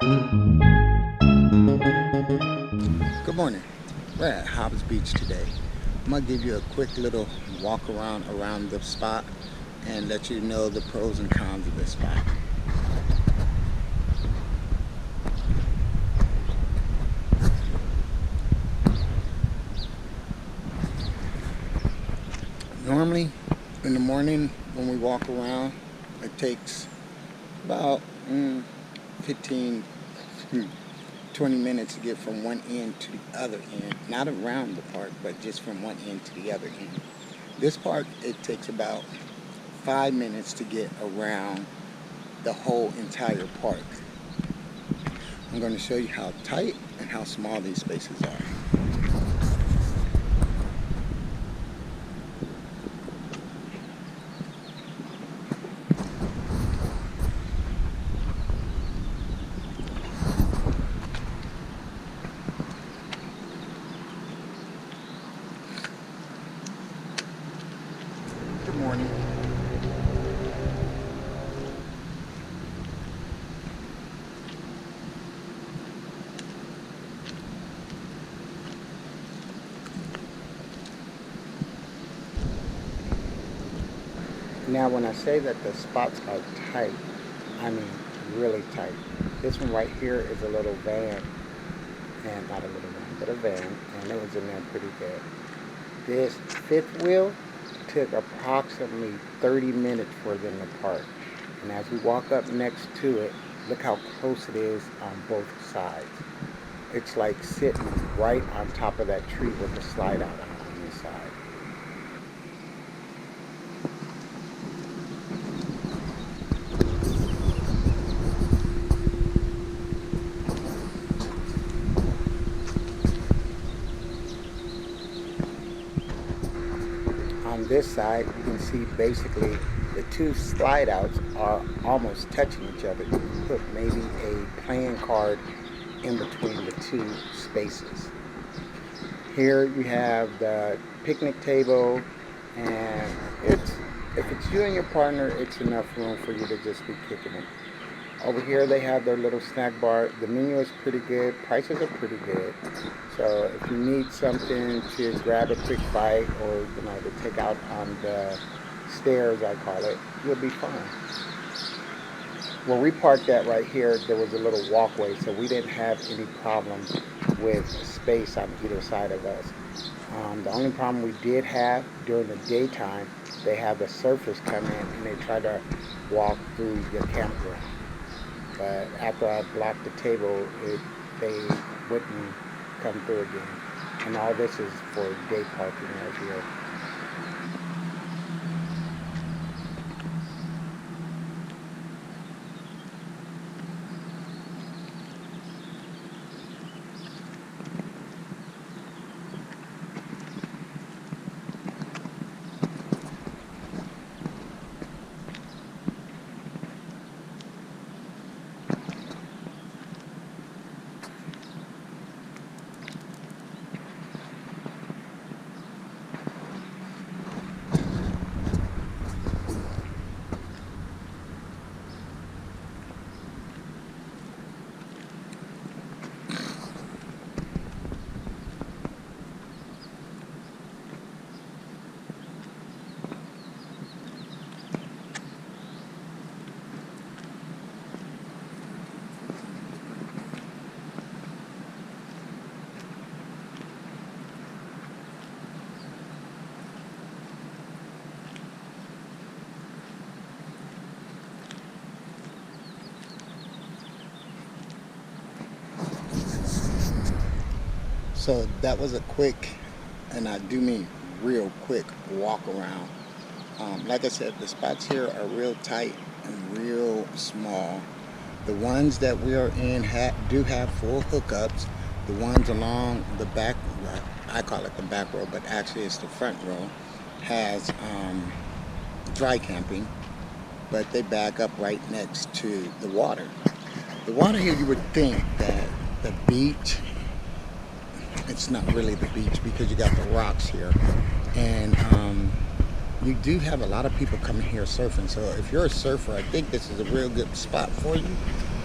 Good morning. We're at Hobbs Beach today. I'm going to give you a quick little walk around the spot and let you know the pros and cons of this spot. Normally in the morning when we walk around, it takes about 15 20 minutes to get from one end to the other end. Not around the park, but just from one end to the other end. This park, it takes about 5 minutes to get around the whole entire park. I'm going to show you how tight and how small these spaces are. Good morning. Now when I say that the spots are tight, I mean really tight. This one right here is a little van, and not a little van, but a van, and it was in there pretty good. This fifth wheel took approximately 30 minutes for them to park. And as we walk up next to it, look how close it is on both sides. It's like sitting right on top of that tree with the slide out on this side. On this side, you can see basically the two slide outs are almost touching each other. You can put maybe a playing card in between the two spaces. Here you have the picnic table, and if it's you and your partner, it's enough room for you to just be kicking it. Over here they have their little snack bar. The menu is pretty good. Prices are pretty good. So if you need something to grab a quick bite, or to take out on the stairs, I call it, you'll be fine. Where we parked at right here, there was a little walkway, so we didn't have any problem with space on either side of us. The only problem we did have during the daytime, they have the surfers come in and they try to walk through your campground. But after I blocked the table, they wouldn't come through again. And all this is for day parking right here. So that was a quick, and I do mean real quick, walk around. Like I said, the spots here are real tight and real small. The ones that we are in do have full hookups. The ones along the back, I call it the back row, but actually it's the front row, has dry camping, but they back up right next to the water. The water here, you would think that the beach, it's not really the beach because you got the rocks here, and you do have a lot of people coming here surfing. So if you're a surfer, I think this is a real good spot for you,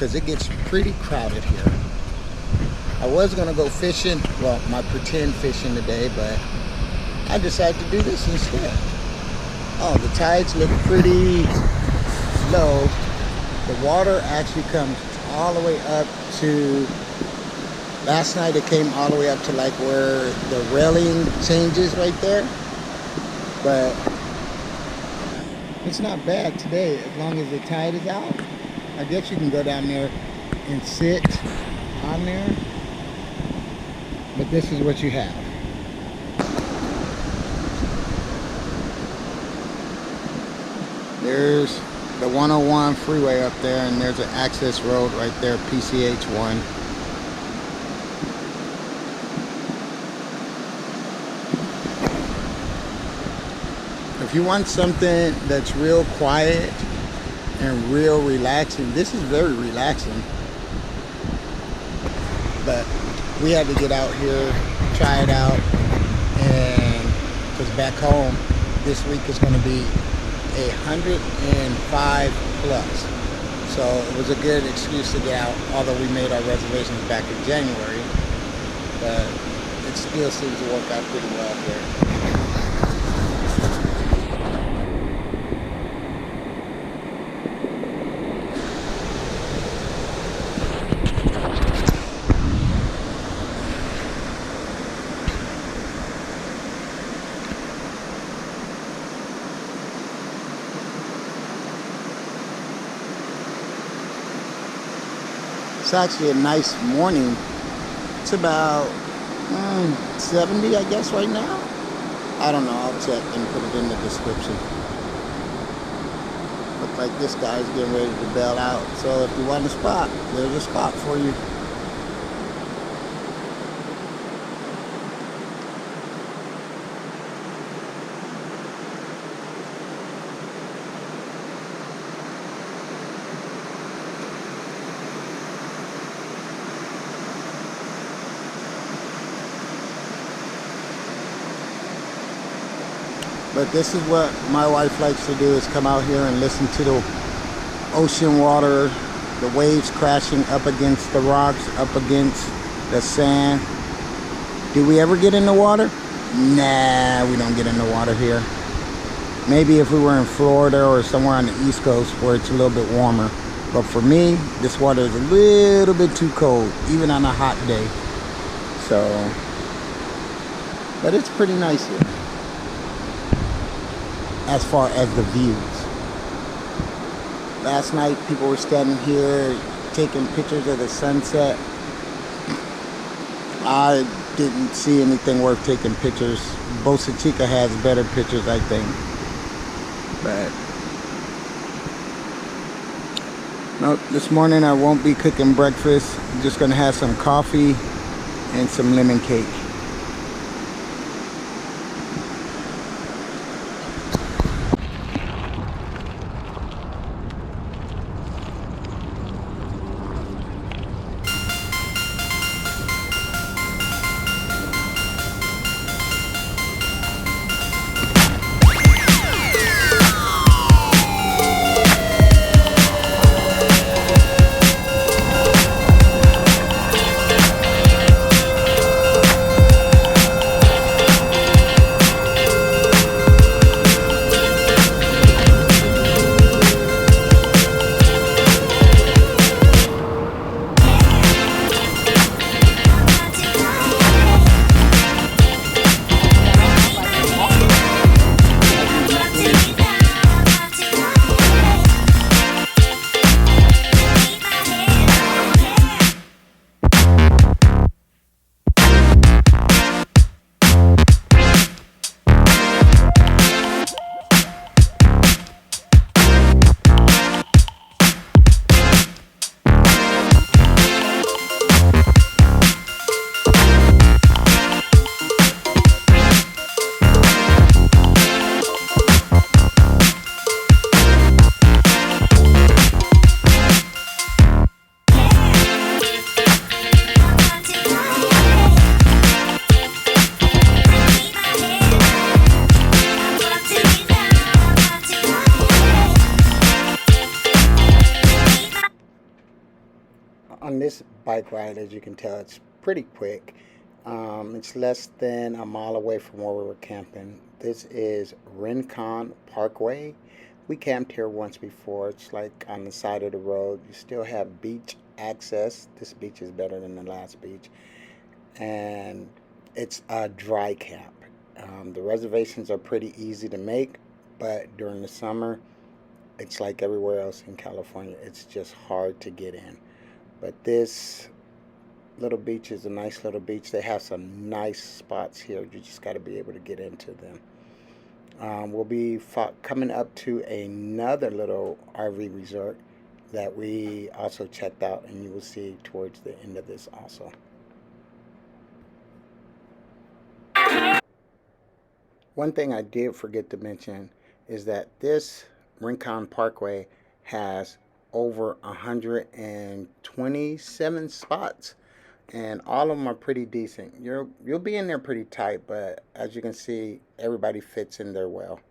because it gets pretty crowded here. I was gonna go fishing, well, my pretend fishing today, but I decided to do this instead. Oh, the tides look pretty low. The water actually comes all the way up to, last night it came all the way up to like where the railing changes right there. But it's not bad today as long as the tide is out. I guess you can go down there and sit on there. But this is what you have. There's the 101 freeway up there, and there's an access road right there, PCH1. If you want something that's real quiet and real relaxing, this is very relaxing. But we had to get out here, try it out, and because back home this week is going to be 105 plus. So it was a good excuse to get out, although we made our reservations back in January. But it still seems to work out pretty well here. It's actually a nice morning. It's about 70, I guess, right now. I don't know. I'll check and put it in the description. Looks like this guy's getting ready to bail out. So if you want a spot, there's a spot for you. But this is what my wife likes to do, is come out here and listen to the ocean water, the waves crashing up against the rocks, up against the sand. Do we ever get in the water? Nah, we don't get in the water here. Maybe if we were in Florida or somewhere on the East Coast where it's a little bit warmer. But for me, this water is a little bit too cold, even on a hot day. So, but it's pretty nice here, as far as the views. Last night, people were standing here taking pictures of the sunset. I didn't see anything worth taking pictures. Boca Chica has better pictures, I think. But no, this morning I won't be cooking breakfast. I'm just gonna have some coffee and some lemon cake. bike ride. As you can tell, it's pretty quick. It's less than a mile away from where we were camping. This is Rincon Parkway. We camped here once before. It's like on the side of the road. You still have beach access. This beach is better than the last beach. And it's a dry camp. The reservations are pretty easy to make, but during the summer, it's like everywhere else in California. It's just hard to get in. But this little beach is a nice little beach. They have some nice spots here. You just got to be able to get into them. We'll be coming up to another little RV resort that we also checked out, and you will see towards the end of this also. One thing I did forget to mention is that this Rincon Parkway has over 127 spots, and all of them are pretty decent. You'll be in there pretty tight, but as you can see, everybody fits in there well.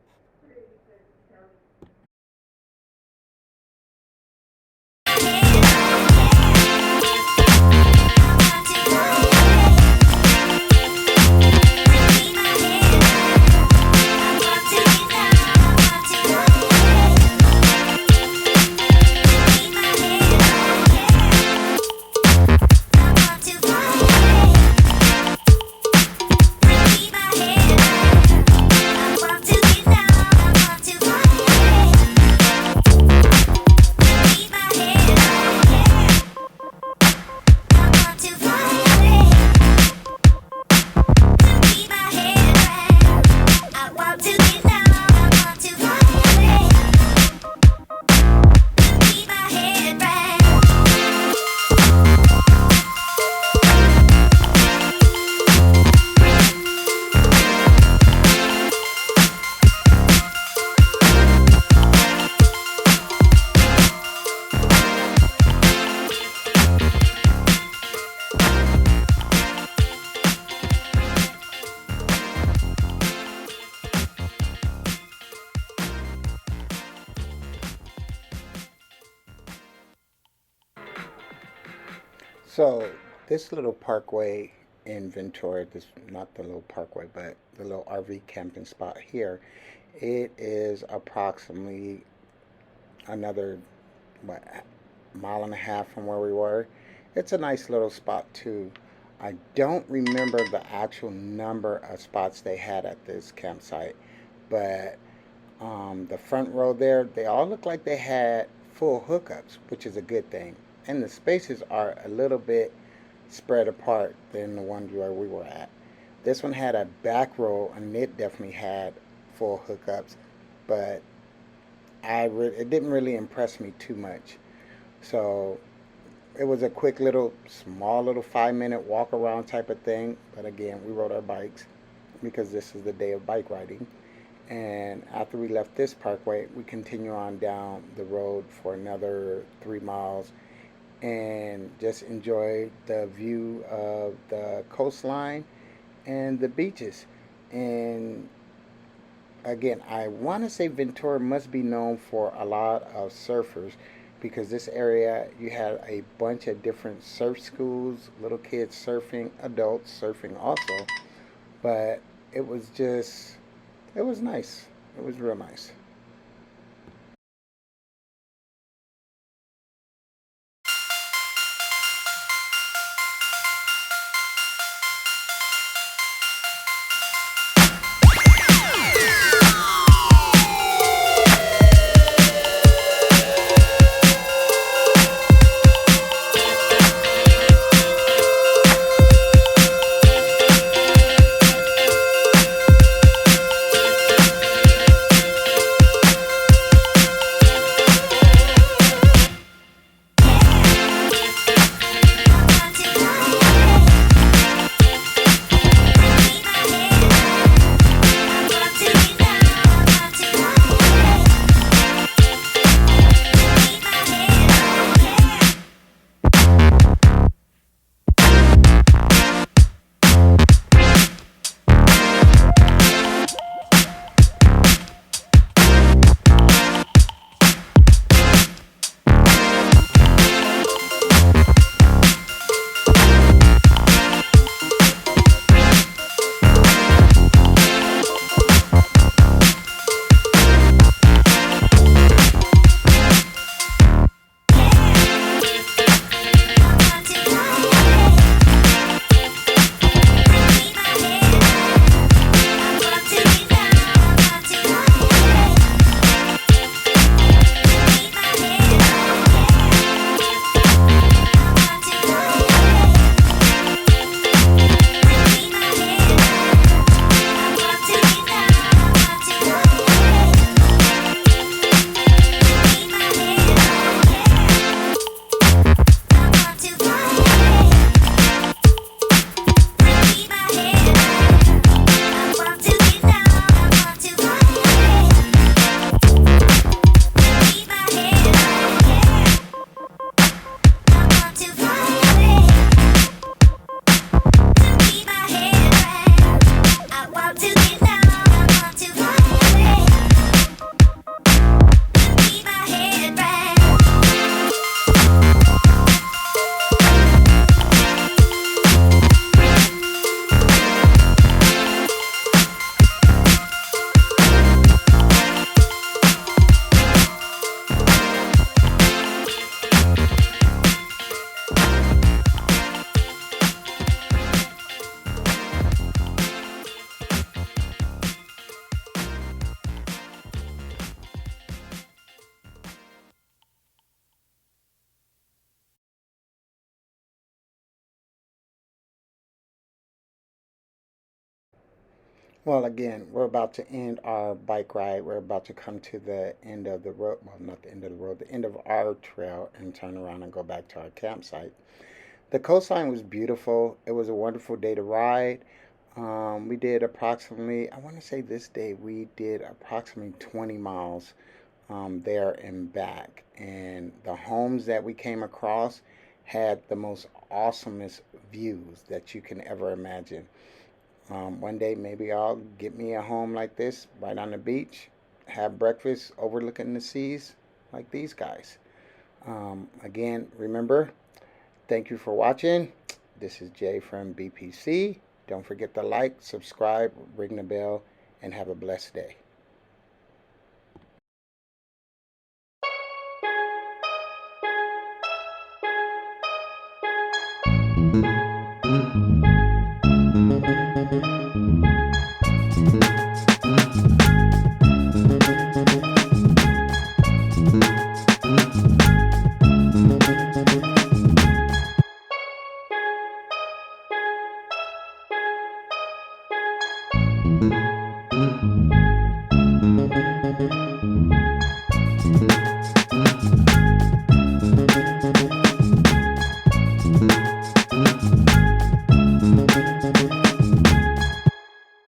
So this little parkway in Ventura, this not the little parkway, but the little RV camping spot here, it is approximately another what, mile and a half from where we were. It's a nice little spot too. I don't remember the actual number of spots they had at this campsite, but the front row there, they all look like they had full hookups, which is a good thing. And the spaces are a little bit spread apart than the one where we were at. This one had a back row, and it definitely had full hookups, but it didn't really impress me too much. So it was a quick little, small little 5-minute walk around type of thing. But again, we rode our bikes because this is the day of bike riding. And after we left this parkway, we continue on down the road for another 3 miles and just enjoy the view of the coastline and the beaches. And again, I want to say Ventura must be known for a lot of surfers, because this area, you had a bunch of different surf schools, little kids surfing, adults surfing also. But it was nice. It was real nice. Well, again, we're about to end our bike ride. We're about to come to the end of the road. Well, not the end of the road, the end of our trail and turn around and go back to our campsite. The coastline was beautiful. It was a wonderful day to ride. We did approximately, I want to say this day, we did approximately 20 miles there and back. And the homes that we came across had the most awesomest views that you can ever imagine. One day, maybe I'll get me a home like this right on the beach, have breakfast overlooking the seas like these guys. Again, remember, thank you for watching. This is Jay from BPC. Don't forget to like, subscribe, ring the bell, and have a blessed day.